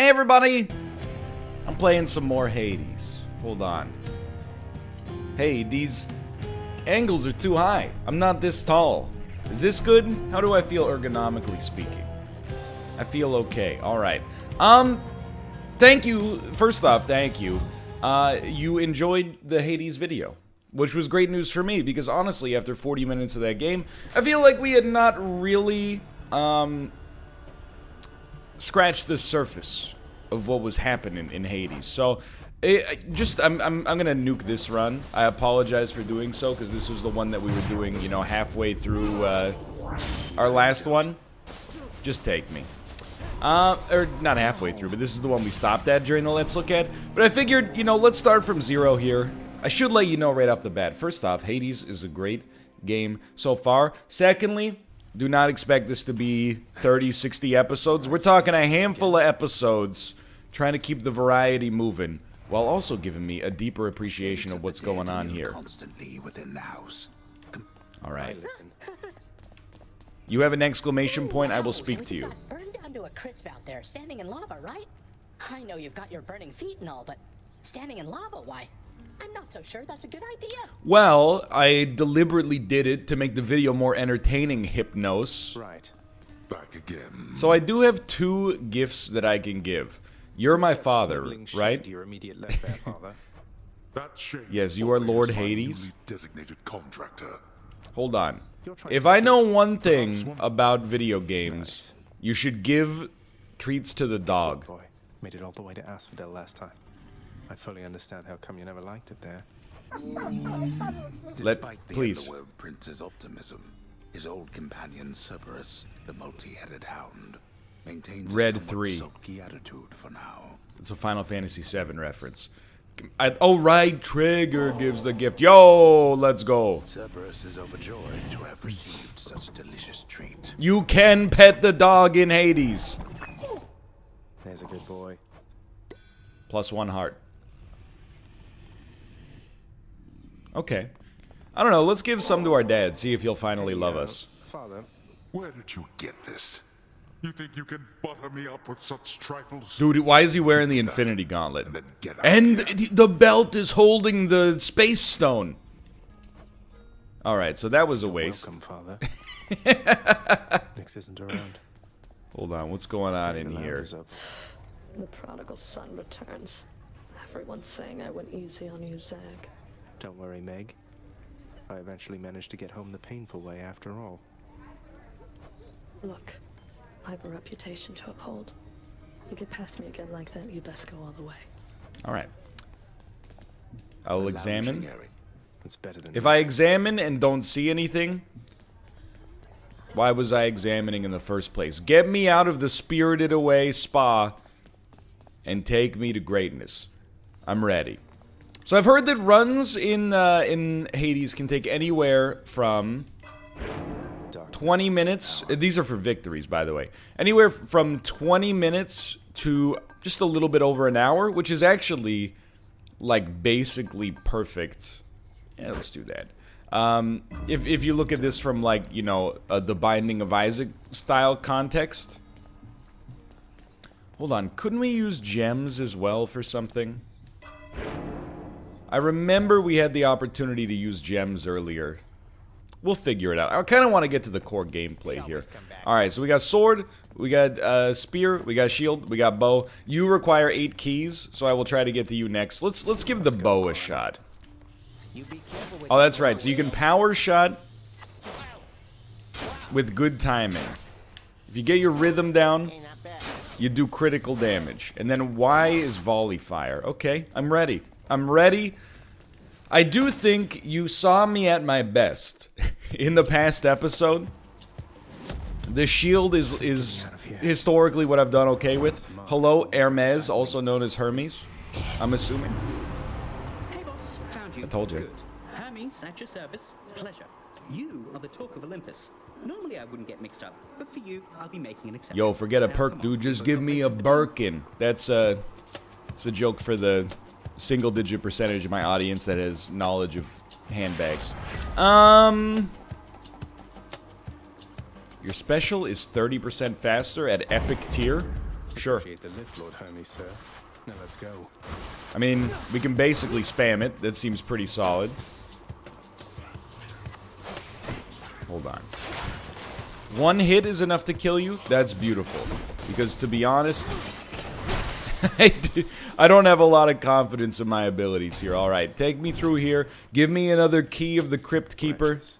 Hey everybody! I'm playing some more Hades. Hold on. Hey, these angles are too high. I'm not this tall. Is this good? How do I feel ergonomically speaking? I feel okay. Alright. Thank you. First off, thank you. You enjoyed the Hades video, which was great news for me, because honestly, after 40 minutes of that game, I feel like we had not really, scratched the surface of what was happening in Hades. So, I'm gonna nuke this run. I apologize for doing so, because this was the one that we were doing, you know, halfway through, our last one. Just take me. Or not halfway through, but this is the one we stopped at during the Let's Look At. But I figured, you know, let's start from zero here. I should let you know right off the bat. First off, Hades is a great game so far. Secondly, do not expect this to be 30, 60 episodes. We're talking a handful of episodes, trying to keep the variety moving, while also giving me a deeper appreciation of what's going on here. Constantly within the house. All right. You have an exclamation point, I will speak to you. Burned down to a crisp out there, standing in lava, right? I know you've got your burning feet and all, but standing in lava, why? I'm not so sure that's a good idea. Well, I deliberately did it to make the video more entertaining, Hypnos. Right. Back again. So I do have two gifts that I can give. You're my father, right? Your immediate left there, father. That shade Yes, you are Lord is my Hades. newly designated contractor. Hold on. If I know one thing about video games, you should give treats to the dog. Boy, made it all the way to ASPHODEL last time. I fully understand how come you never liked it there. Despite please. the Underworld Prince's optimism, his old companion Cerberus, the multi-headed hound, maintains Red a somewhat 3. sulky attitude for now. It's a Final Fantasy VII reference. Oh, right, Trigger gives the gift. Yo, let's go. Cerberus is overjoyed to have received such a delicious treat. You can pet the dog in Hades. There's a good boy. +1 heart. Okay. I don't know, let's give some to our dad, see if he'll finally love us. Father. Where did you get this? You think you can butter me up with such trifles? Dude, why is he wearing the Infinity Gauntlet? And then get out And of here. the belt is holding the Space Stone. Alright, so that was a waste. Welcome, father. Nix isn't around. Hold on, what's going on in The here? lounge is open. The prodigal son returns. Everyone's saying I went easy on you, Zag. Don't worry, Meg. I eventually managed to get home the painful way after all. Look, I have a reputation to uphold. You get past me again like that, you best go all the way. Alright. I'll The examine. lounging area. It's better than If I examine and don't see anything, why was I examining in the first place? Get me out of the Spirited Away spa and take me to greatness. I'm ready. So I've heard that runs in Hades can take anywhere from 20 minutes. These are for victories, by the way. Anywhere from 20 minutes to just a little bit over an hour, which is actually, like, basically perfect. Yeah, let's do that. If you look at this from, like, you know, the Binding of Isaac style context. Hold on, couldn't we use gems as well for something? I remember we had the opportunity to use gems earlier. We'll figure it out. I kind of want to get to the core gameplay here. Alright, so we got sword, we got spear, we got shield, we got bow. You require 8 keys, so I will try to get to you next. Let's give the bow a shot. Oh, that's right. So you can power shot with good timing. If you get your rhythm down, you do critical damage. And then Y is volley fire. Okay, I'm ready. I'm ready. I do think you saw me at my best in the past episode. The shield is historically what I've done okay with. Hello, Hermes, also known as Hermes, I'm assuming. Hey boss, found you. I told you. Good. Hermes, at your service. Pleasure. You are the talk of Olympus. Normally I wouldn't get mixed up, but for you, I'll be making an exception. Yo, forget a Now, perk, come on, dude. Just we've give got me a places to be. Birkin. It's a joke for the single-digit percentage of my audience that has knowledge of handbags. Your special is 30% faster at epic tier. Sure. Appreciate the lift, Lord Hermes, sir. Now let's go. I mean, we can basically spam it. That seems pretty solid. Hold on. One hit is enough to kill you? That's beautiful. Because to be honest, I don't have a lot of confidence in my abilities here. Alright, take me through here. Give me another key of the Crypt Keeper. Precious.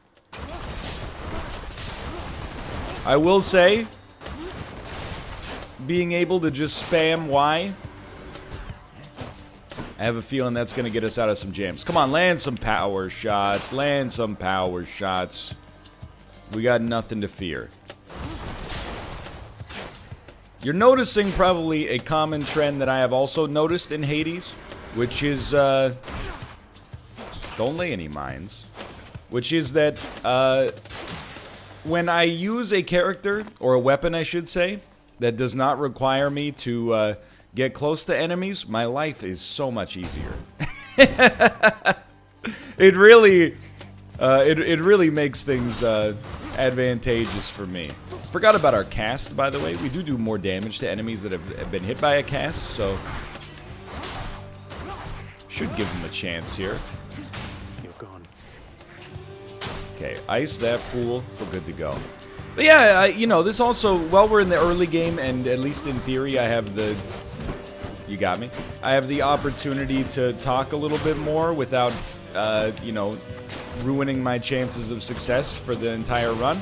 I will say, being able to just spam Y, I have a feeling that's going to get us out of some jams. Come on, land some power shots. Land some power shots. We got nothing to fear. You're noticing probably a common trend that I have also noticed in Hades, which is, don't lay any mines. Which is that, when I use a character, or a weapon I should say, that does not require me to, get close to enemies, my life is so much easier. It really makes things advantageous for me. Forgot about our cast, by the way. We do more damage to enemies that have been hit by a cast, so should give them a chance here. You're gone. Okay, ice that fool. We're good to go. But yeah, you know, this also, while we're in the early game, and at least in theory, I have the... You got me? I have the opportunity to talk a little bit more without, you know, ruining my chances of success for the entire run.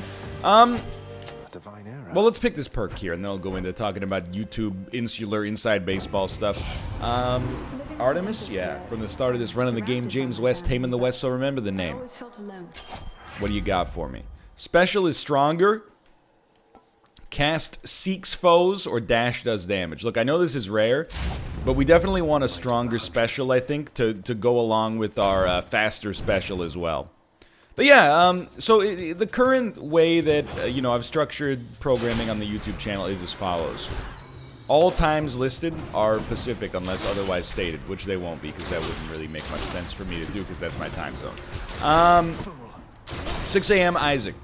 Divine era. Well, let's pick this perk here, and then I'll go into talking about YouTube insular inside baseball stuff. Artemis? Yeah, from the start of this run of the game, James West, Tame in the West, so remember the name. always felt alone. What do you got for me? Special is stronger. Cast seeks foes, or dash does damage. Look, I know this is rare, but we definitely want a stronger special, I think, to go along with our faster special as well. But yeah, so the current way that, you know, I've structured programming on the YouTube channel is as follows. All times listed are Pacific unless otherwise stated, which they won't be, because that wouldn't really make much sense for me to do, because that's my time zone. 6 a.m. Isaac.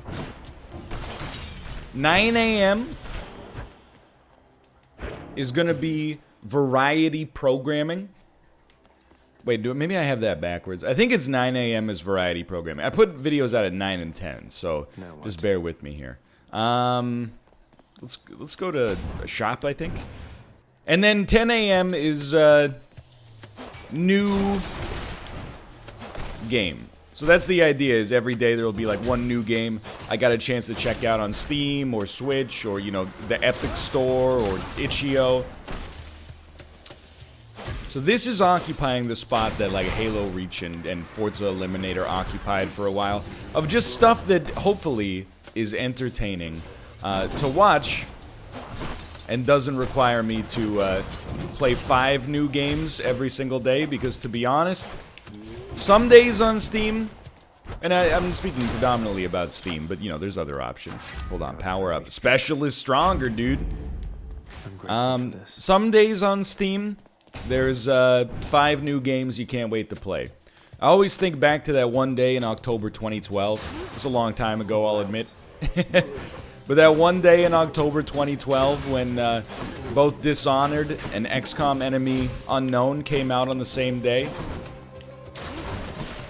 9 a.m. is going to be variety programming. Wait, maybe I have that backwards. I think it's 9 a.m. is variety programming. I put videos out at 9 and 10, so just bear with me here. Let's go to a shop, I think. And then 10 a.m. is new game. So that's the idea, is every day there will be like one new game I got a chance to check out on Steam or Switch or, you know, the Epic Store or Itch.io. So this is occupying the spot that like Halo Reach and Forza Eliminator occupied for a while, of just stuff that hopefully is entertaining to watch and doesn't require me to play 5 new games every single day, because to be honest, some days on Steam, and I'm speaking predominantly about Steam, but you know, there's other options. Hold on, power up. Special is stronger, dude. Some days on Steam, there's 5 new games you can't wait to play. I always think back to that one day in October 2012. It's a long time ago, I'll admit. But that one day in October 2012 when both Dishonored and XCOM Enemy Unknown came out on the same day.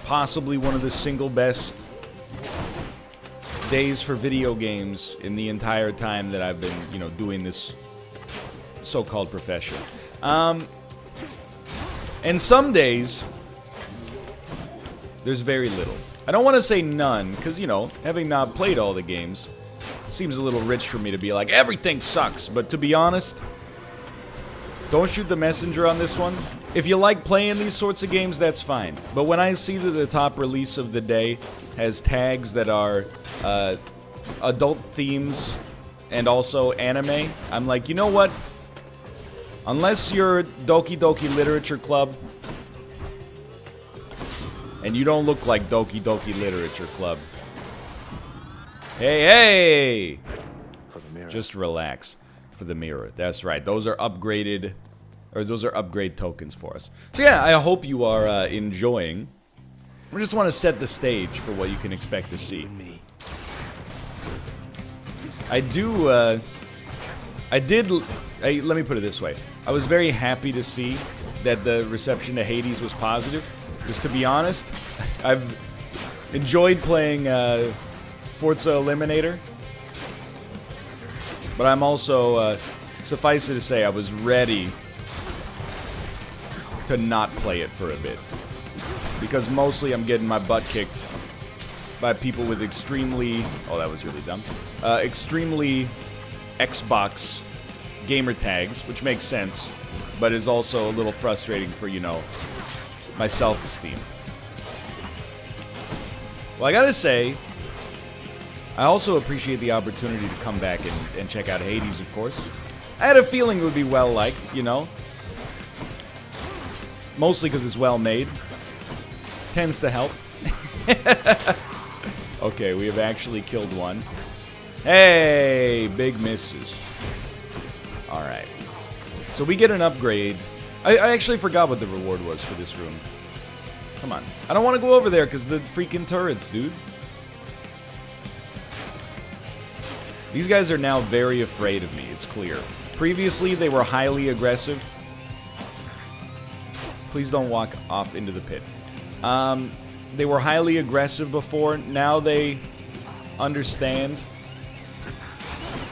Possibly one of the single best days for video games in the entire time that I've been, you know, doing this so-called profession. And some days, there's very little. I don't want to say none, because, you know, having not played all the games, seems a little rich for me to be like, everything sucks. But to be honest, don't shoot the messenger on this one. If you like playing these sorts of games, that's fine. But when I see that the top release of the day has tags that are adult themes and also anime, I'm like, you know what? Unless you're Doki Doki Literature Club, and you don't look like Doki Doki Literature Club. Hey, hey! For the mirror. Just relax. For the mirror. That's right. Those are upgraded, or those are upgrade tokens for us. So yeah, I hope you are enjoying. We just want to set the stage for what you can expect to see. I do let me put it this way. I was very happy to see that the reception to Hades was positive. Because to be honest, I've enjoyed playing Forza Eliminator. But I'm also, suffice it to say, I was ready to not play it for a bit. Because mostly I'm getting my butt kicked by people with extremely... Oh, that was really dumb. Extremely Xbox gamer tags, which makes sense, but is also a little frustrating for, you know, my self-esteem. Well, I gotta say, I also appreciate the opportunity to come back and check out Hades, of course. I had a feeling it would be well-liked, you know? Mostly because it's well-made. Tends to help. Okay, we have actually killed one. Hey, big misses. Alright. So we get an upgrade. I actually forgot what the reward was for this room. Come on. I don't want to go over there because the freaking turrets, dude. These guys are now very afraid of me, it's clear. Previously, they were highly aggressive. Please don't walk off into the pit. They were highly aggressive before. Now they understand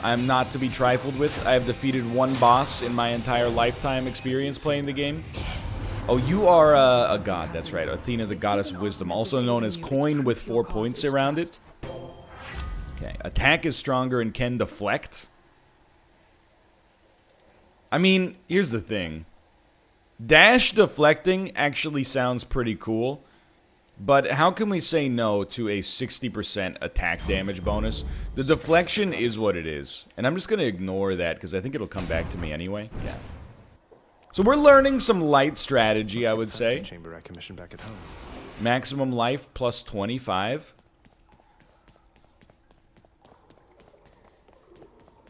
I'm not to be trifled with. I have defeated one boss in my entire lifetime experience playing the game. Oh, you are a god. That's right. Athena, the goddess of wisdom, also known as coin with 4 points around it. Okay. Attack is stronger and can deflect. I mean, here's the thing. Dash deflecting actually sounds pretty cool. But how can we say no to a 60% attack damage bonus? The deflection is what it is. And I'm just going to ignore that because I think it'll come back to me anyway. Yeah. So we're learning some light strategy, I would say. Chamber I commissioned back at home. Maximum life plus 25.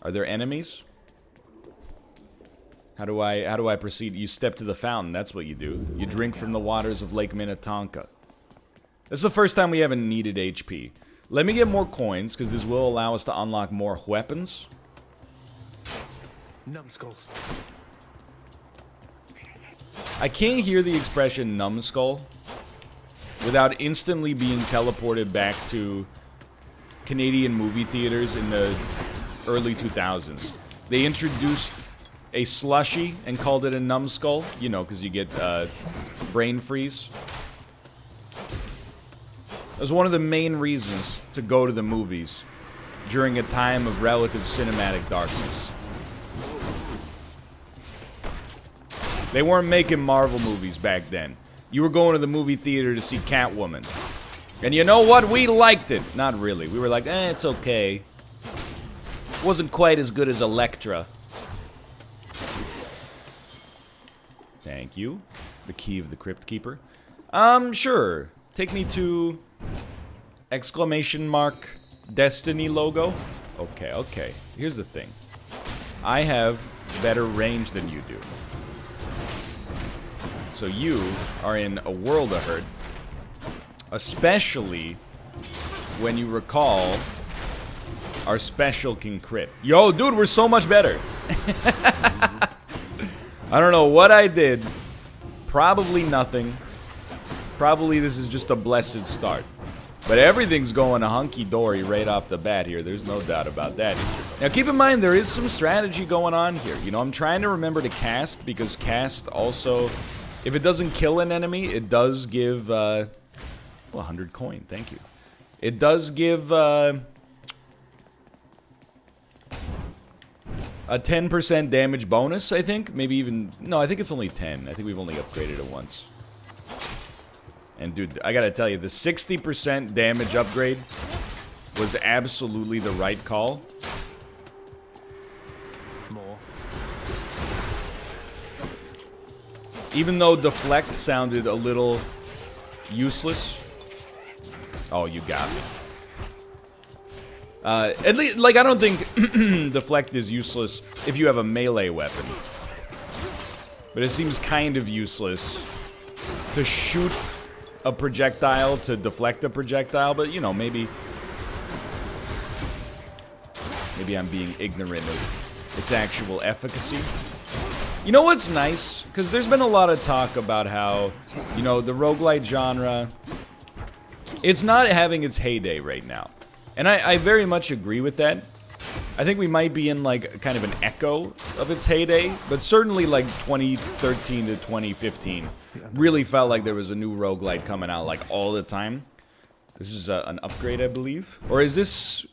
Are there enemies? How do I proceed? You step to the fountain, that's what you do. You drink from the waters of Lake Minnetonka. This is the first time we haven't needed HP. Let me get more coins, because this will allow us to unlock more weapons. Numbskulls. I can't hear the expression numbskull without instantly being teleported back to Canadian movie theaters in the early 2000s. They introduced a slushie and called it a numbskull. You know, because you get brain freeze. That was one of the main reasons to go to the movies during a time of relative cinematic darkness. They weren't making Marvel movies back then. You were going to the movie theater to see Catwoman. And you know what? We liked it. Not really. We were like, it's okay. Wasn't quite as good as Elektra. Thank you. The key of the Crypt Keeper. Sure. Take me to... exclamation mark Destiny logo. Okay, okay. Here's the thing. I have better range than you do. So you are in a world of hurt. Especially when you recall our special can crit. Yo, dude, we're so much better. I don't know what I did. Probably nothing. Probably this is just a blessed start. But everything's going hunky-dory right off the bat here. There's no doubt about that. Now, keep in mind, there is some strategy going on here. You know, I'm trying to remember to cast, because cast also... if it doesn't kill an enemy, it does give... well, 100 coin, thank you. It does give... a 10% damage bonus, I think. Maybe even... no, I think it's only 10. I think we've only upgraded it once. And dude, I gotta tell you, the 60% damage upgrade was absolutely the right call. More. Even though deflect sounded a little useless. Oh, you got me. At least, like, I don't think deflect is useless if you have a melee weapon. But it seems kind of useless to shoot a projectile to deflect a projectile, but you know, maybe I'm being ignorant of its actual efficacy. You know what's nice? Because there's been a lot of talk about how, you know, the roguelite genre, it's not having its heyday right now. And I very much agree with that. I think we might be in, like, kind of an echo of its heyday, but certainly, like, 2013 to 2015 really felt like there was a new roguelite coming out, like, all the time. This is an upgrade, I believe. Or is this...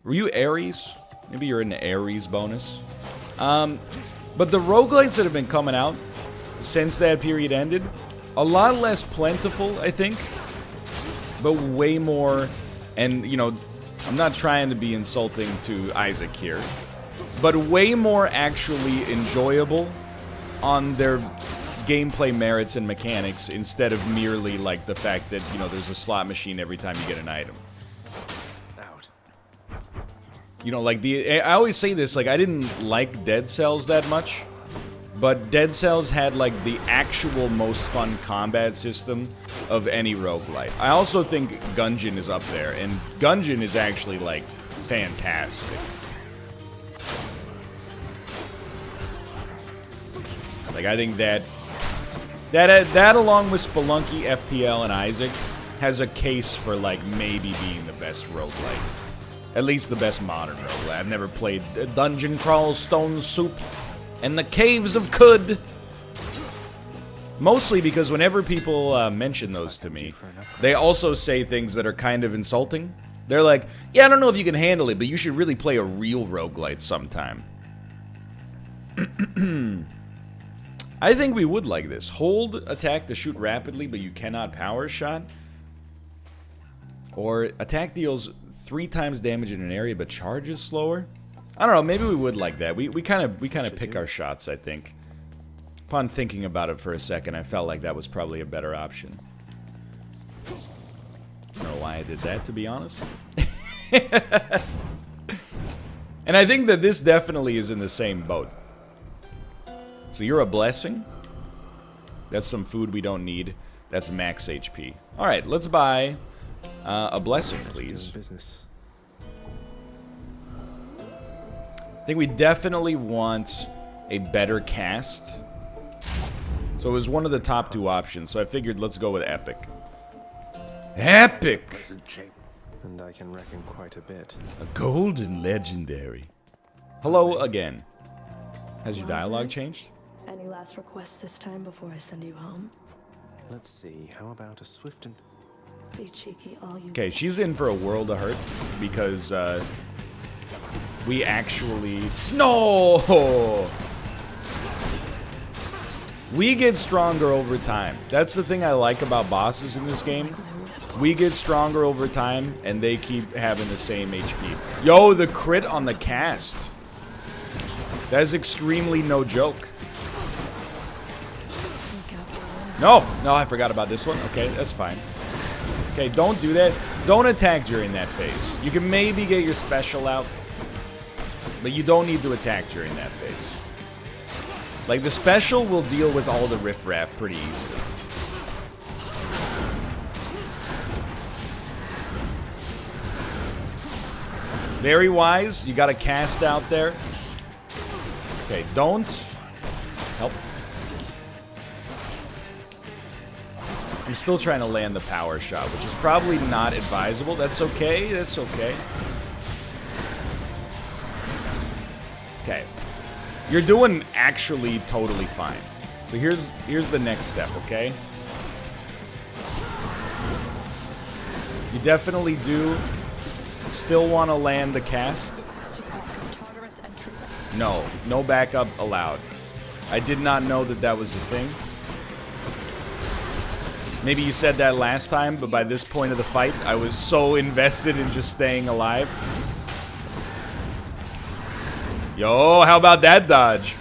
Were you Ares? Maybe you're in the Ares bonus. But the roguelites that have been coming out since that period ended, a lot less plentiful, I think, but way more, and, you know, I'm not trying to be insulting to Isaac here, but way more actually enjoyable on their gameplay merits and mechanics instead of merely, like, the fact that, you know, there's a slot machine every time you get an item. Out. You know, like, I always say this, like, I didn't like Dead Cells that much, but Dead Cells had, like, the actual most fun combat system of any roguelite. I also think Gungeon is up there, and Gungeon is actually, like, fantastic. Like, I think that along with Spelunky, FTL, and Isaac has a case for, like, maybe being the best roguelite. At least the best modern roguelite. I've never played Dungeon Crawl, Stone Soup, and the Caves of Khud. Mostly because whenever people mention those to me, they also say things that are kind of insulting. They're like, yeah, I don't know if you can handle it, but you should really play a real roguelite sometime. I think we would like this. Hold attack to shoot rapidly, but you cannot power shot. Or attack deals 3 times damage in an area, but charges slower. I don't know. Maybe we would like that. We kind of pick our shots, I think. Upon thinking about it for a second, I felt like that was probably a better option. I don't know why I did that, to be honest. And I think that this definitely is in the same boat. So you're a blessing. That's some food we don't need. That's max HP. Alright, let's buy a blessing, please. I think we definitely want a better cast. So it was one of the top 2 options, so I figured let's go with Epic. Epic! And I can reckon quite a bit. A golden legendary. Hello again. Has your dialogue changed? Any last requests this time before I send you home? Let's see, how about a swift and... Be cheeky all you... Okay, she's in for a world of hurt because, we actually... No! We get stronger over time. That's the thing I like about bosses in this game. We get stronger over time, and they keep having the same HP. Yo, the crit on the cast. That is extremely no joke. No, I forgot about this one. Okay, that's fine. Okay, don't do that. Don't attack during that phase. You can maybe get your special out, but you don't need to attack during that phase. Like, the special will deal with all the riffraff pretty easily. Very wise. You got a cast out there. Okay, don't. Help. I'm still trying to land the power shot, which is probably not advisable. That's okay. That's okay. Okay. You're doing actually totally fine. So here's the next step, okay? You definitely do still want to land the cast. No backup allowed. I did not know that that was a thing. Maybe you said that last time, but by this point of the fight, I was so invested in just staying alive. Yo, how about that dodge?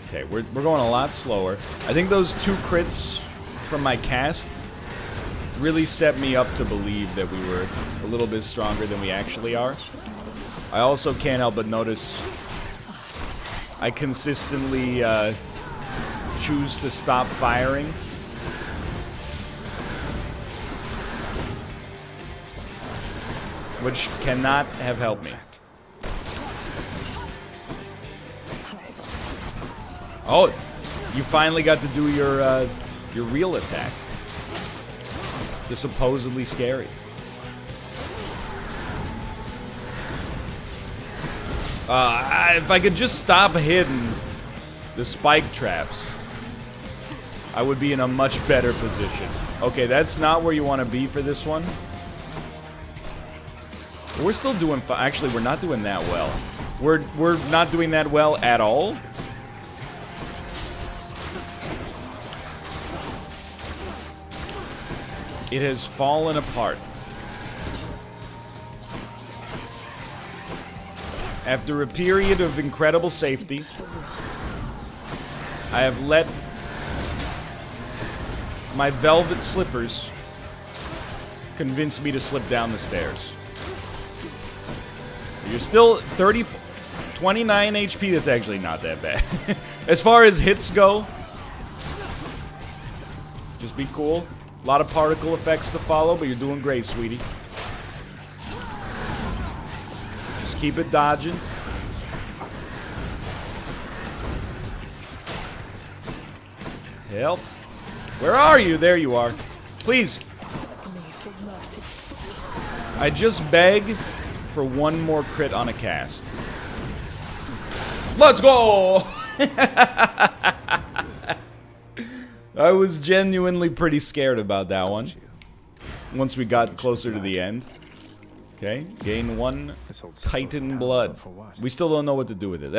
Okay, we're going a lot slower. I think those 2 crits from my cast really set me up to believe that we were a little bit stronger than we actually are. I also can't help but notice I consistently choose to stop firing. which cannot have helped me. Oh, you finally got to do your real attack. The supposedly scary. If I could just stop hitting the spike traps, I would be in a much better position. Okay, that's not where you want to be for this one. We're still doing fine. Actually, we're not doing that well. We're not doing that well at all. It has fallen apart. After a period of incredible safety, I have let my velvet slippers convince me to slip down the stairs. You're still 29 HP. That's actually not that bad. As far as hits go, just be cool. A lot of particle effects to follow, but you're doing great, sweetie. Just keep it dodging. Help. Where are you? There you are. Please. I just beg for one more crit on a cast. Let's go! I was genuinely pretty scared about that one. Once we got closer to the end. Okay, gain 1 Titan blood. We still don't know what to do with it.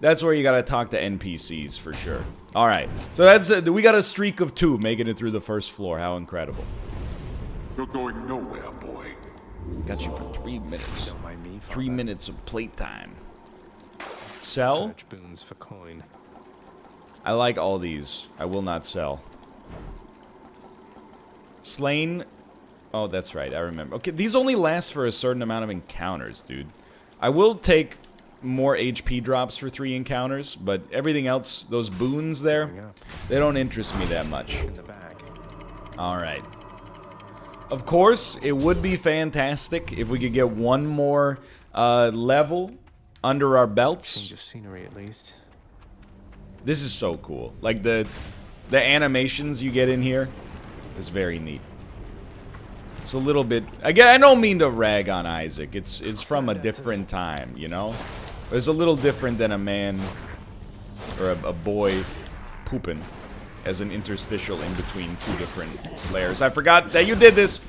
That's where you gotta talk to NPCs for sure. All right, so that's we got a streak of 2 making it through the first floor. How incredible! You're going nowhere, boy. Got you for 3 minutes. Don't mind me for 3 that. minutes of playtime. Sell. Purge boons for coin. I like all these. I will not sell. Slain. Oh, that's right. I remember. Okay, these only last for a certain amount of encounters, dude. I will take more HP drops for 3 encounters, but everything else, those boons there, they don't interest me that much. In the bag. All right. Of course, it would be fantastic if we could get one more level under our belts. Change of scenery, at least. This is so cool. Like the animations you get in here is very neat. It's a little bit. Again, I don't mean to rag on Isaac. It's from a different time, you know. It's a little different than a man or a boy pooping as an interstitial in between 2 different layers. I forgot that you did this.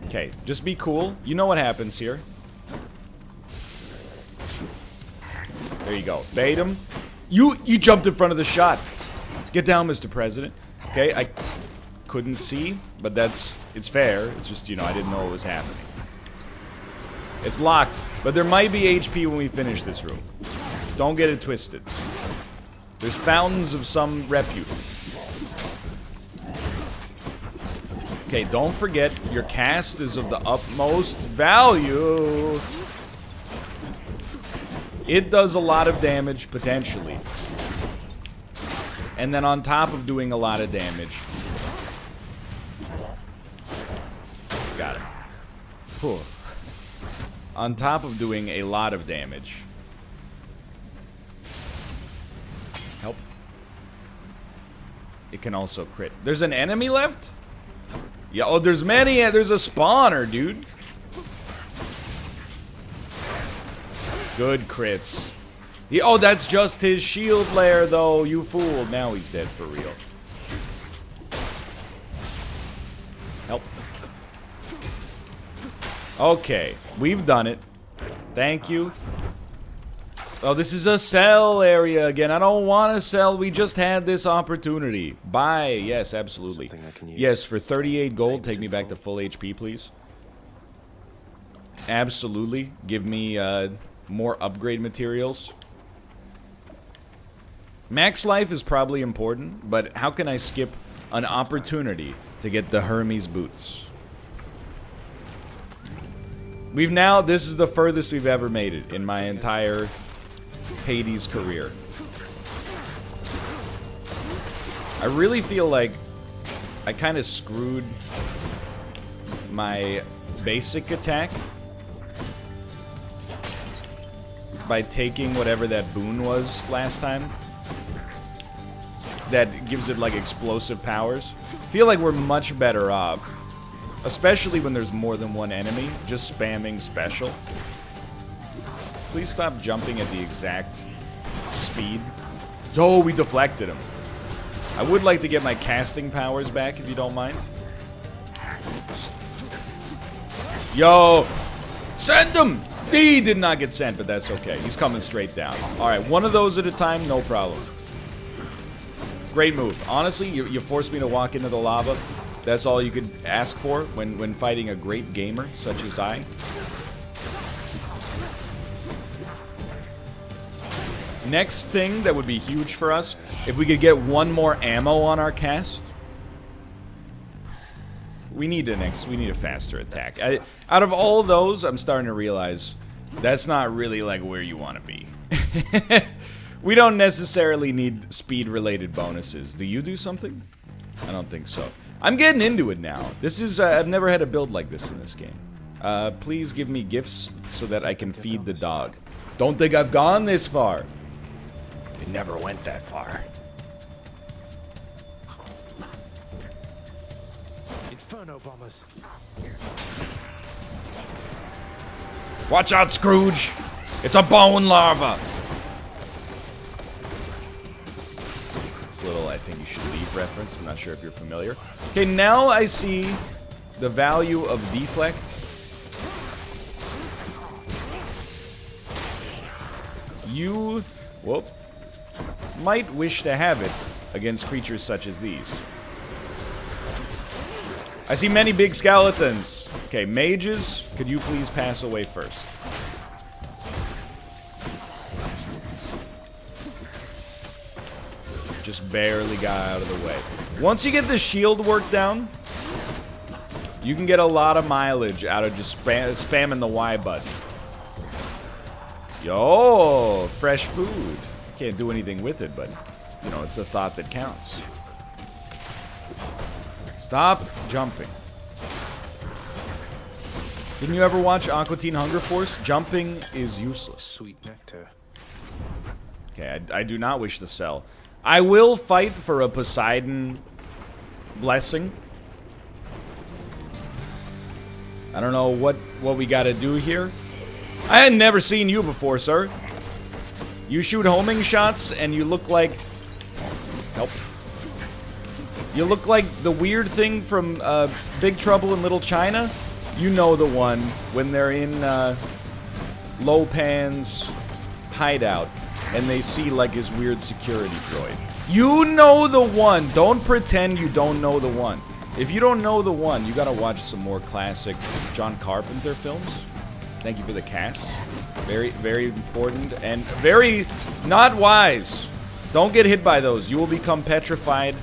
Okay, just be cool. You know what happens here. There you go. Bait him. You jumped in front of the shot. Get down, Mr. President. Okay, I couldn't see, but it's fair. It's just, you know, I didn't know what was happening. It's locked, but there might be HP when we finish this room. Don't get it twisted. There's fountains of some repute. Okay, don't forget, your cast is of the utmost value. It does a lot of damage, potentially. And then on top of doing a lot of damage... Got it. Whew. On top of doing a lot of damage... Help. It can also crit. There's an enemy left? Yeah, oh, there's many. There's a spawner, dude. Good crits. Oh, that's just his shield layer, though. You fool. Now he's dead for real. Help. Okay, we've done it. Thank you. Oh, this is a sell area again. I don't want to sell. We just had this opportunity. Buy. Yes, absolutely. Something I can use. Yes, for 38 gold, take me back to full HP, please. Absolutely. Give me more upgrade materials. Max life is probably important, but how can I skip an opportunity to get the Hermes boots? This is the furthest we've ever made it in my entire Hades career. I really feel like I kind of screwed my basic attack by taking whatever that boon was last time. That gives it, like, explosive powers. Feel like we're much better off, especially when there's more than one enemy, just spamming special. Please stop jumping at the exact speed. Oh, we deflected him. I would like to get my casting powers back, if you don't mind. Yo! Send him! He did not get sent, but that's okay. He's coming straight down. Alright, one of those at a time, no problem. Great move. Honestly, you forced me to walk into the lava. That's all you could ask for when fighting a great gamer such as I. Next thing that would be huge for us, if we could get one more ammo on our cast. We need a faster attack. Out of all of those, I'm starting to realize that's not really like where you want to be. We don't necessarily need speed-related bonuses. Do you do something? I don't think so. I'm getting into it now. This is, I've never had a build like this in this game. Please give me gifts so that I can feed the dog. Don't think I've gone this far. It never went that far. Inferno bombers. Watch out, Scrooge! It's a bone larva! This little I think you should leave reference. I'm not sure if you're familiar. Okay, now I see the value of deflect. You, whoop, might wish to have it against creatures such as these. I see many big skeletons. Okay, mages, could you please pass away first? Just barely got out of the way. Once you get the shield work down, you can get a lot of mileage out of just spamming the Y button. Yo, fresh food. Can't do anything with it, but, you know, it's the thought that counts. Stop jumping. Didn't you ever watch Aqua Teen Hunger Force? Jumping is useless. Sweet nectar. Okay, I do not wish to sell. I will fight for a Poseidon blessing. I don't know what we gotta do here. I had never seen you before, sir. You shoot homing shots and you look like... Help. You look like the weird thing from Big Trouble in Little China. You know the one when they're in Lopan's hideout and they see like his weird security droid. You know the one. Don't pretend you don't know the one. If you don't know the one, you gotta watch some more classic John Carpenter films. Thank you for the cast. Very, very important and very not wise. Don't get hit by those. You will become petrified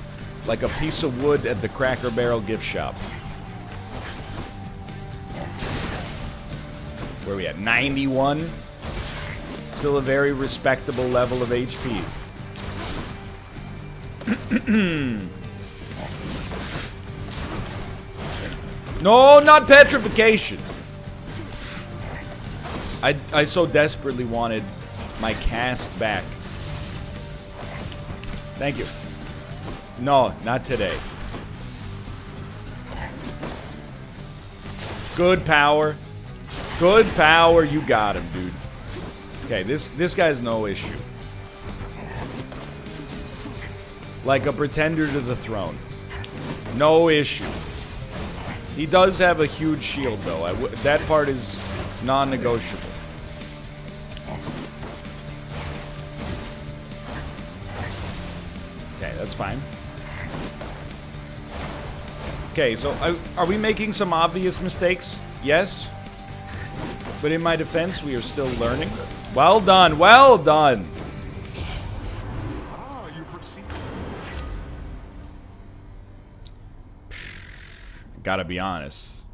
like a piece of wood at the Cracker Barrel gift shop. Where are we at? 91? Still a very respectable level of HP. No, not petrification. I so desperately wanted my cast back. Thank you. No, not today. Good power. Good power. You got him, dude. Okay, this guy's no issue. Like a pretender to the throne. No issue. He does have a huge shield, though. That part is non-negotiable. Okay, that's fine. Okay, so are we making some obvious mistakes? Yes. But in my defense, we are still learning. Well done, well done. Gotta be honest.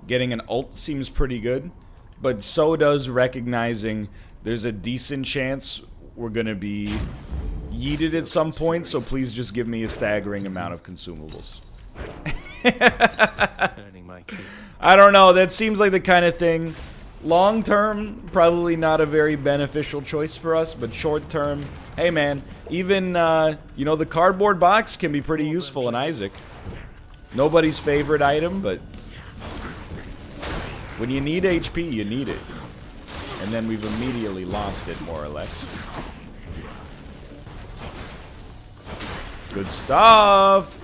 Getting an ult seems pretty good, but so does recognizing there's a decent chance we're gonna be yeeted at some point, so please just give me a staggering amount of consumables. Earning my keep. I don't know, that seems like the kind of thing, long term, probably not a very beneficial choice for us, but short term, hey man, even, you know, the cardboard box can be pretty useful in Isaac. Nobody's favorite item, but when you need HP, you need it. And then we've immediately lost it, more or less. Good stuff!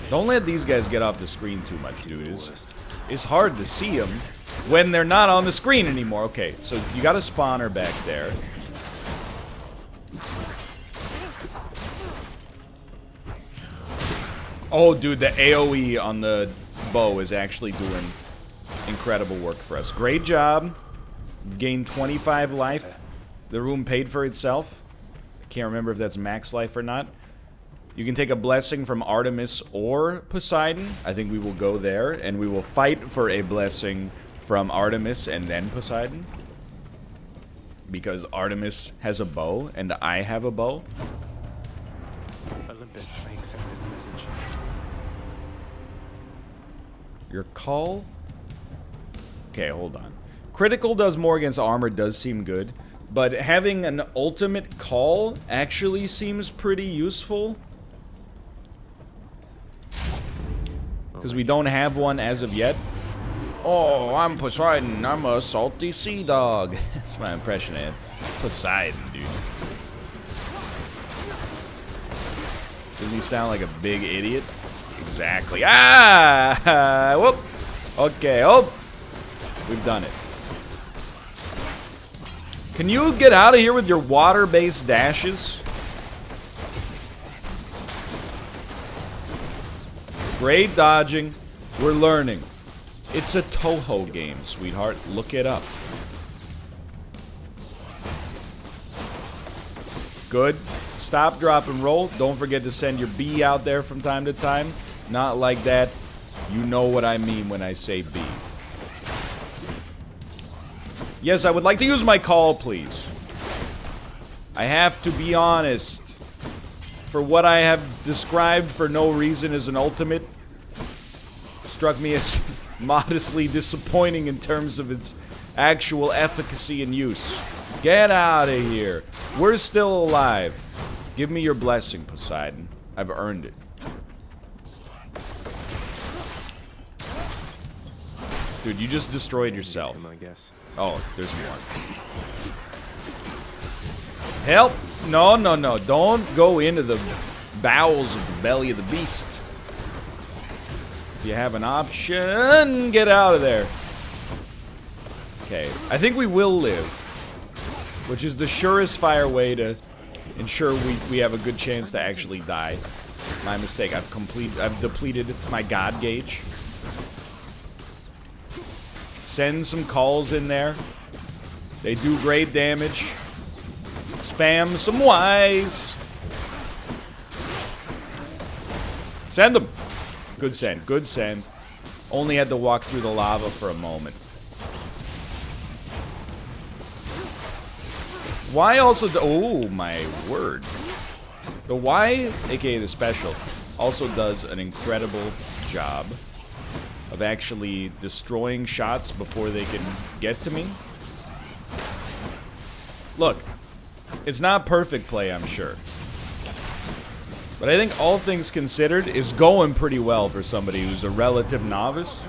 Don't let these guys get off the screen too much, dude. It's hard to see them when they're not on the screen anymore. Okay, so you got a spawner back there. Oh, dude, the AoE on the bow is actually doing incredible work for us. Great job. Gained 25 life. The room paid for itself. I can't remember if that's max life or not. You can take a blessing from Artemis or Poseidon. I think we will go there, and we will fight for a blessing from Artemis and then Poseidon. Because Artemis has a bow, and I have a bow. Olympus, I accept this message. Your call? Okay, hold on. Critical does more against armor does seem good, but having an ultimate call actually seems pretty useful. Because we don't have one as of yet. Oh, I'm Poseidon. I'm a salty sea dog. That's my impression of Poseidon, dude. Doesn't he sound like a big idiot? Exactly. Ah! Whoop! Okay, oh! We've done it. Can you get out of here with your water-based dashes? Great dodging. We're learning. It's a Toho game, sweetheart. Look it up. Good. Stop, drop, and roll. Don't forget to send your B out there from time to time. Not like that. You know what I mean when I say B. Yes, I would like to use my call, please. I have to be honest. For what I have described for no reason as an ultimate, struck me as modestly disappointing in terms of its actual efficacy and use. Get out of here. We're still alive. Give me your blessing, Poseidon. I've earned it. Dude, you just destroyed yourself. I guess. Oh, there's more. Help! No, no, no. Don't go into the bowels of the belly of the beast. If you have an option, get out of there. Okay, I think we will live. Which is the surest fire way to ensure we have a good chance to actually die. My mistake. I've depleted my god gauge. Send some calls in there. They do great damage. Spam some Ys. Send them. Good send. Good send. Only had to walk through the lava for a moment. Y also... Oh, my word. The Y, aka the special, also does an incredible job of actually destroying shots before they can get to me. Look, it's not perfect play, I'm sure. But I think all things considered is going pretty well for somebody who's a relative novice.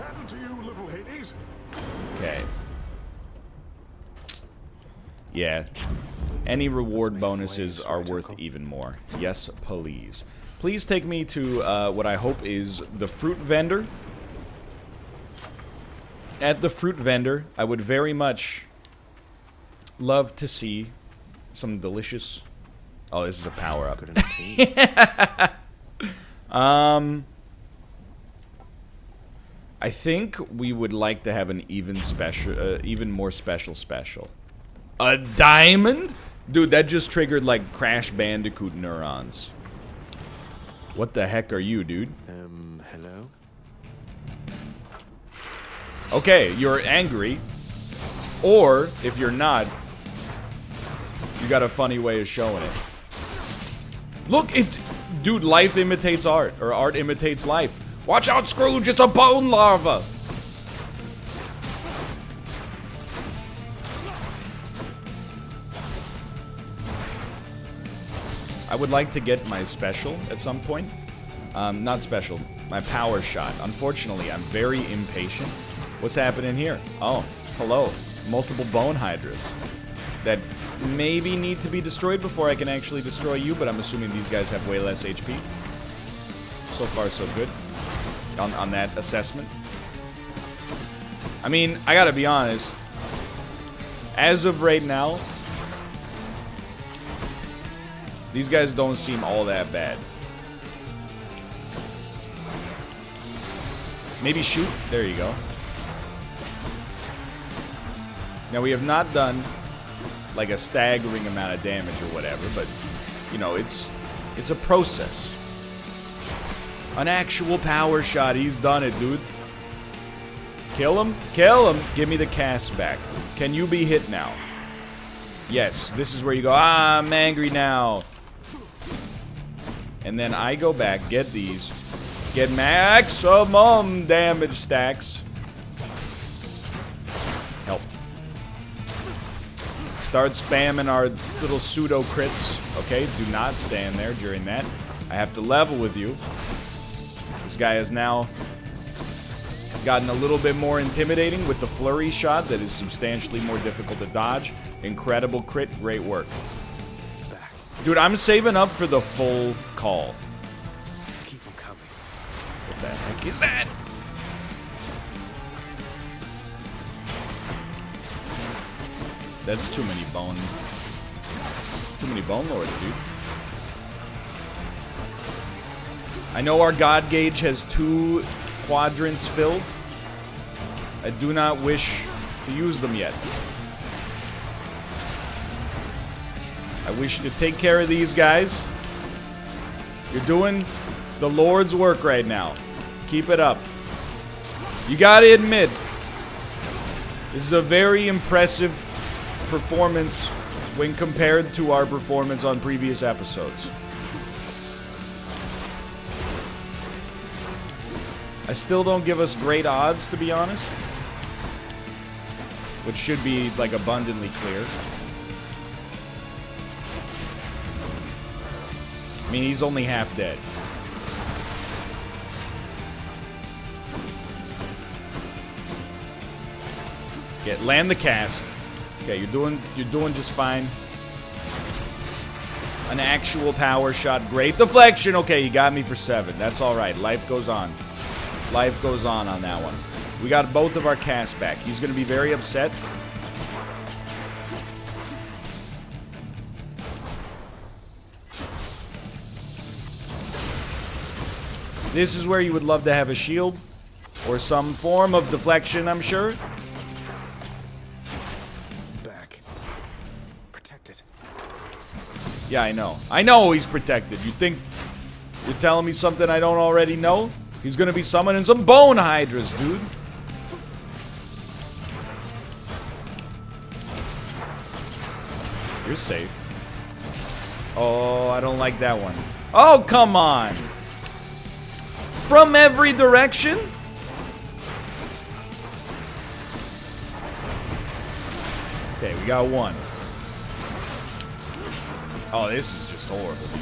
Okay. Yeah. Any reward bonuses are worth even more. Yes, please. Please take me to what I hope is the fruit vendor. At the fruit vendor, I would very much love to see some delicious... Oh, this is a power-up. I think we would like to have an even more special. A diamond? Dude, that just triggered, like, Crash Bandicoot neurons. What the heck are you, dude? Hello? Okay, you're angry. Or, if you're not, you got a funny way of showing it. Look, it... Dude, life imitates art. Or art imitates life. Watch out, Scrooge, it's a bone larva! I would like to get my special at some point. Not special, my power shot. Unfortunately, I'm very impatient. What's happening here? Oh, hello. Multiple bone hydras that maybe need to be destroyed before I can actually destroy you, but I'm assuming these guys have way less HP. So far, so good on that assessment. I mean, I gotta be honest. As of right now, these guys don't seem all that bad. Maybe shoot. There you go. Now, we have not done like a staggering amount of damage or whatever, but you know, it's a process. An actual power shot. He's done it, dude. Kill him. Kill him. Give me the cast back. Can you be hit now? Yes. This is where you go, ah, I'm angry now. And then I go back, get these, get maximum damage stacks. Help. Start spamming our little pseudo crits. Okay, do not stand there during that. I have to level with you. This guy has now gotten a little bit more intimidating with the flurry shot that is substantially more difficult to dodge. Incredible crit, great work. Dude, I'm saving up for the full call. Keep them coming. What the heck is that? That's too many bone lords, dude. I know our god gauge has 2 quadrants filled. I do not wish to use them yet. I wish to take care of these guys. You're doing the Lord's work right now. Keep it up. You gotta admit, this is a very impressive performance when compared to our performance on previous episodes. I still don't give us great odds, to be honest. Which should be, like, abundantly clear. I mean, he's only half dead. Land the cast. Okay, you're doing just fine. An actual power shot. Great deflection. Okay, you got me for 7. That's all right. Life goes on. Life goes on that one. We got both of our casts back. He's going to be very upset. This is where you would love to have a shield. Or some form of deflection, I'm sure. Back. Protected. Yeah, I know. I know he's protected. You think you're telling me something I don't already know? He's gonna be summoning some bone hydras, dude. You're safe. Oh, I don't like that one. Oh, come on. From every direction? Okay, we got one. Oh, this is just horrible, dude.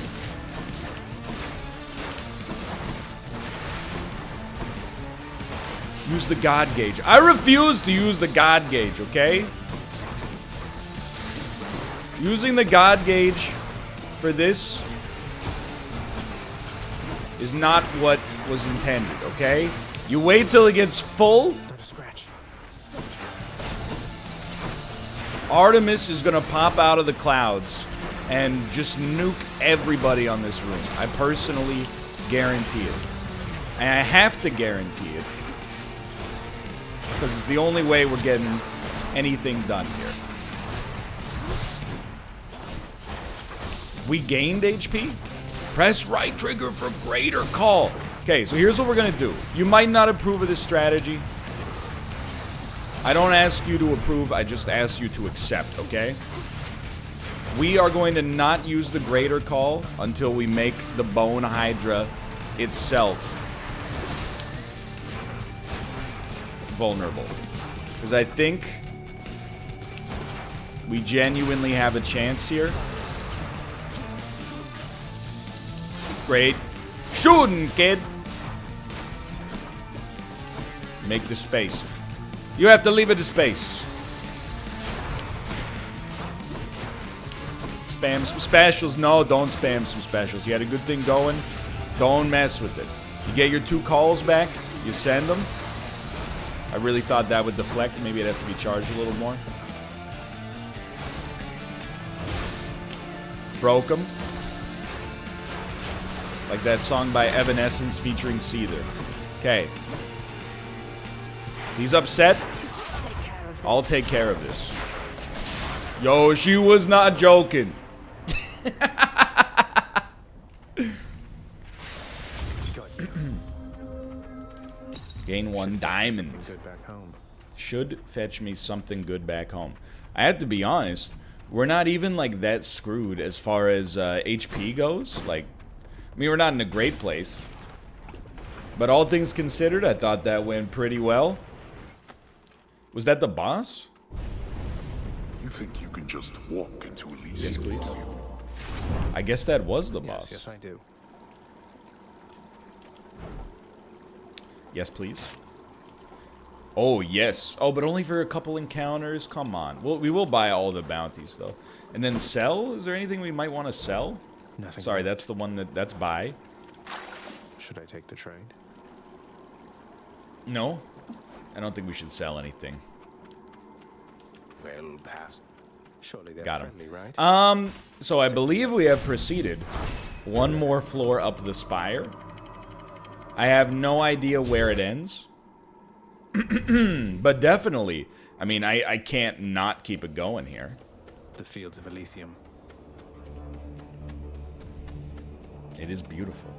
Use the God gauge. I refuse to use the God gauge, okay? Using the God gauge for this is not what was intended, okay? You wait till it gets full. Not a scratch. Artemis is gonna pop out of the clouds and just nuke everybody on this room. I personally guarantee it. And I have to guarantee it. Because it's the only way we're getting anything done here. We gained HP? Press right trigger for greater call. Okay, so here's what we're gonna do. You might not approve of this strategy. I don't ask you to approve, I just ask you to accept, okay? We are going to not use the Greater Call until we make the Bone Hydra itself vulnerable. Because I think we genuinely have a chance here. Great shooting, kid. Make the space. You have to leave it to space. Spam some specials. No, don't spam some specials. You had a good thing going. Don't mess with it. You get your 2 calls back. You send them. I really thought that would deflect. Maybe it has to be charged a little more. Broke him. Like that song by Evanescence featuring Seether. Okay. He's upset. I'll take care of this. Yo, she was not joking. Gain 1 diamond. Should fetch me something good back home. I have to be honest, we're not even like that screwed as far as HP goes. Like, I mean, we're not in a great place. But all things considered, I thought that went pretty well. Was that the boss? You think you can just walk into Elysium? Yes, please. I guess that was the boss. Yes, I do. Yes, please. Oh, yes. Oh, but only for a couple encounters? Come on. We will buy all the bounties, though. And then sell? Is there anything we might want to sell? Nothing. Sorry, that's the one that's buy. Should I take the trade? No. I don't think we should sell anything. Well past. Surely they're Got him. friendly, right? So I believe we have proceeded 1 more floor up the spire. I have no idea where it ends. But definitely, I mean, I can't not keep it going here. The fields of Elysium. It is beautiful.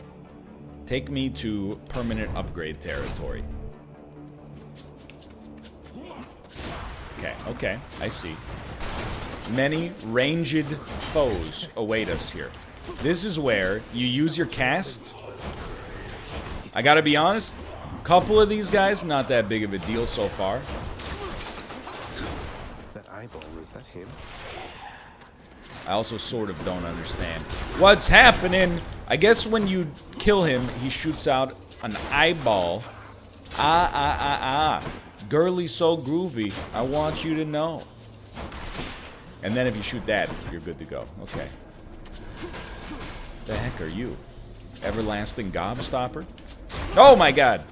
Take me to permanent upgrade territory. Okay, okay, I see. Many ranged foes await us here. This is where you use your cast. I gotta be honest, a couple of these guys, not that big of a deal so far. That eyeball, is that him? I also sort of don't understand what's happening. I guess when you kill him, he shoots out an eyeball. Girly so groovy, I want you to know. And then if you shoot that, you're good to go. Okay. The heck are you? Everlasting gobstopper? Oh my god!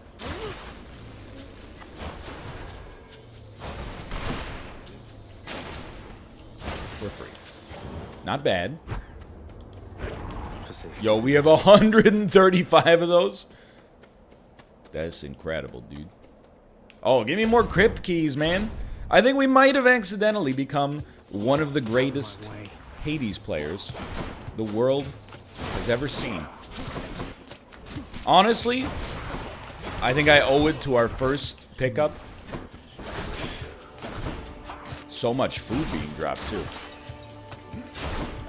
We're free. Not bad. Yo, we have 135 of those? That's incredible, dude. Oh, give me more crypt keys, man. I think we might have accidentally become one of the greatest Hades players the world has ever seen. Honestly, I think I owe it to our first pickup. So much food being dropped, too.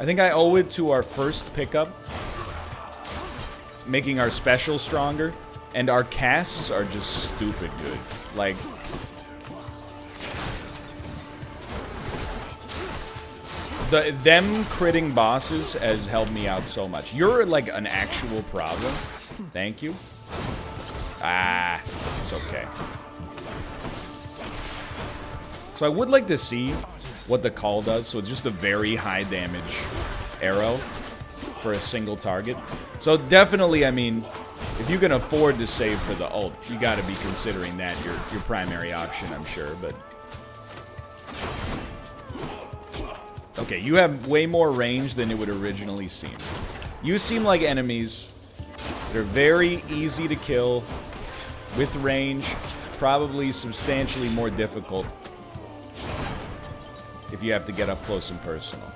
I think I owe it to our first pickup, making our special stronger, and our casts are just stupid good. Like, them critting bosses has helped me out so much. You're like an actual problem. Thank you. Ah, it's okay. So I would like to see what the call does. So it's just a very high damage arrow for a single target. So definitely, I mean, if you can afford to save for the ult, you got to be considering that your primary option, I'm sure. But okay, you have way more range than it would originally seem. You seem like enemies that are very easy to kill with range, probably substantially more difficult if you have to get up close and personal.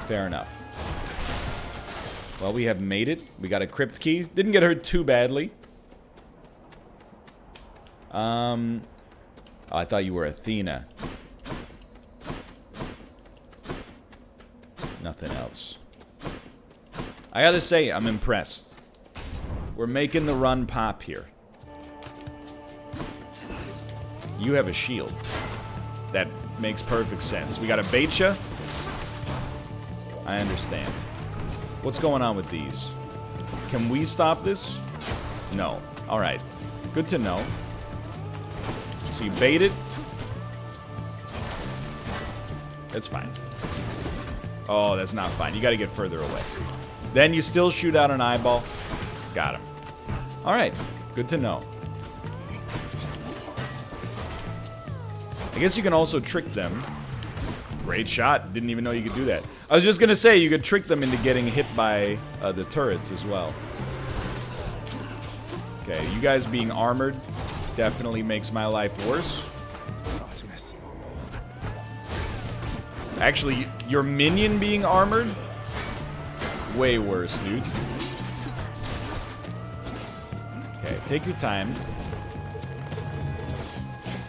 Fair enough. Well, we have made it. We got a crypt key. Didn't get hurt too badly. Oh, I thought you were Athena. Nothing else. I gotta say, I'm impressed. We're making the run pop here. You have a shield. That makes perfect sense. We gotta bait ya. I understand. What's going on with these? Can we stop this? No. Alright. Good to know. So you bait it. That's fine. Oh, that's not fine. You gotta get further away. Then you still shoot out an eyeball. Got him. Alright. Good to know. I guess you can also trick them. Great shot. Didn't even know you could do that. I was just gonna say, you could trick them into getting hit by the turrets as well. Okay, you guys being armored definitely makes my life worse. Artemis. Actually, your minion being armored? Way worse, dude. Okay, take your time.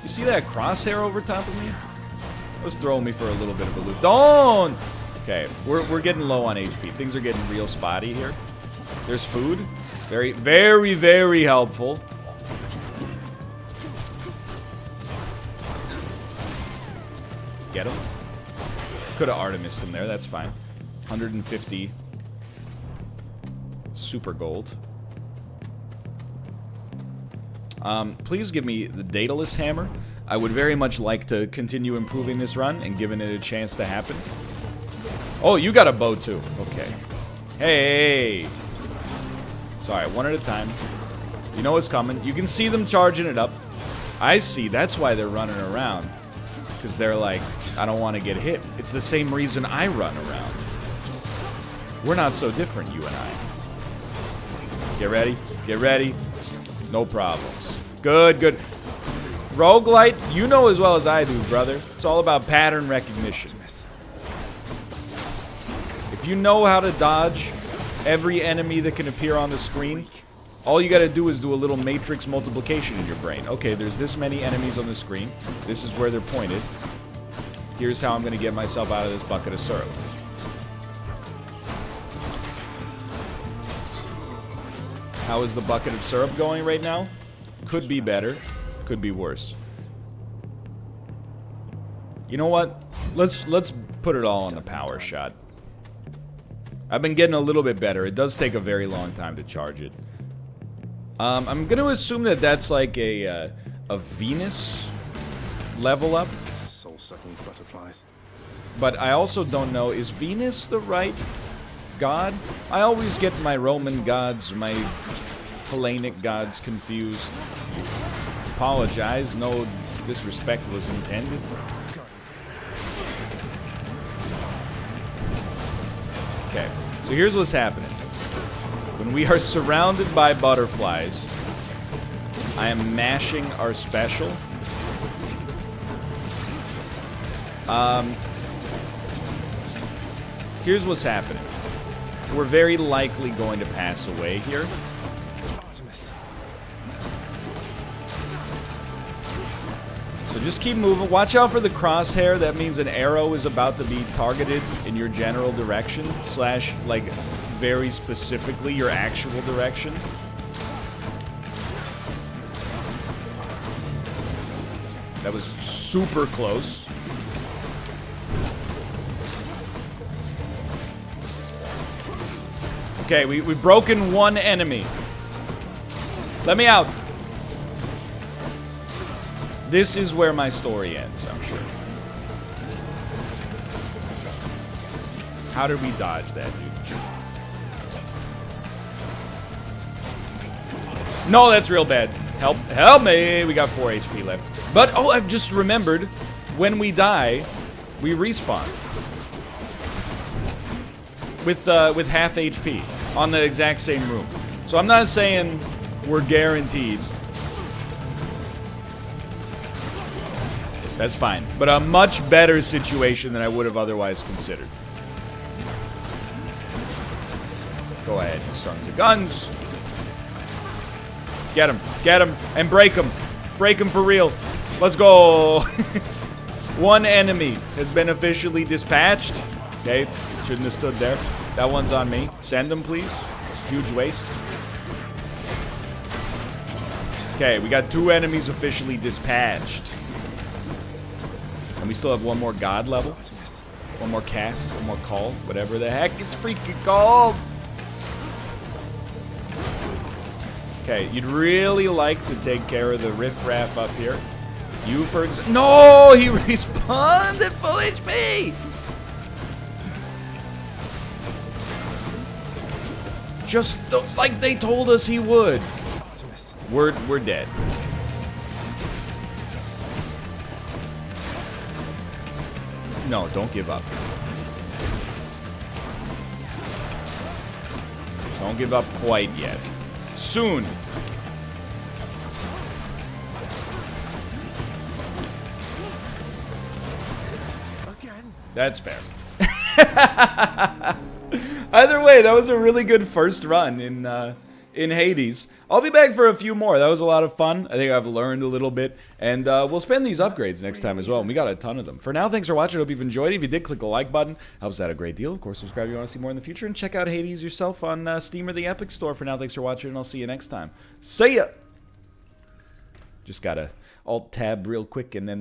You see that crosshair over top of me? That was throwing me for a little bit of a loop. Don't! Okay, we're getting low on HP. Things are getting real spotty here. There's food. Very, very, very helpful. Get him. Could have Artemised him there, that's fine. 150 super gold. Please give me the Daedalus hammer. I would very much like to continue improving this run and giving it a chance to happen. Oh, you got a bow too. Okay. Hey! Sorry, one at a time. You know what's coming. You can see them charging it up. I see. That's why they're running around. Because they're like, I don't want to get hit. It's the same reason I run around. We're not so different, you and I. Get ready. Get ready. No problems. Good, good. Roguelite, you know as well as I do, brother. It's all about pattern recognition. If you know how to dodge every enemy that can appear on the screen, all you gotta do is do a little matrix multiplication in your brain. Okay, there's this many enemies on the screen. This is where they're pointed. Here's how I'm gonna get myself out of this bucket of syrup. How is the bucket of syrup going right now? Could be better. Could be worse. You know what? Let's put it all on the power shot. I've been getting a little bit better. It does take a very long time to charge it. I'm gonna assume that that's like a Venus level up. Soul-sucking butterflies. But I also don't know, is Venus the right god? I always get my Roman gods, my Hellenic gods confused. Apologize, no disrespect was intended. Okay, so here's what's happening. When we are surrounded by butterflies, I am mashing our special. Here's what's happening. We're very likely going to pass away here. So just keep moving. Watch out for the crosshair. That means an arrow is about to be targeted in your general direction, slash, like, very specifically your actual direction. That was super close. Okay, we've broken one enemy. Let me out. This is where my story ends, I'm sure. How did we dodge that, dude? No, that's real bad. Help me! We got 4 HP left. But, oh, I've just remembered, when we die, we respawn. With half HP on the exact same room. So I'm not saying we're guaranteed. That's fine. But a much better situation than I would have otherwise considered. Go ahead, you sons of guns. Get him, and break him. Break him for real. Let's go. One enemy has been officially dispatched. Okay, shouldn't have stood there. That one's on me. Send him, please. Huge waste. Okay, we got 2 enemies officially dispatched. And we still have 1 more god level. 1 more cast, 1 more call. Whatever the heck it's freaking called. Okay, you'd really like to take care of the riffraff up here. You, for example. No! He respawned at full HP! Just like they told us he would. We're dead. No, don't give up. Don't give up quite yet. Soon. Again. That's fair. Either way, that was a really good first run in Hades. I'll be back for a few more. That was a lot of fun. I think I've learned a little bit. And we'll spend these upgrades next time as well. And we got a ton of them. For now, thanks for watching. I hope you've enjoyed it. If you did, click the like button. Helps out a great deal. Of course, subscribe if you want to see more in the future. And check out Hades yourself on Steam or the Epic Store. For now, thanks for watching. And I'll see you next time. See ya! Just gotta Alt-tab real quick and then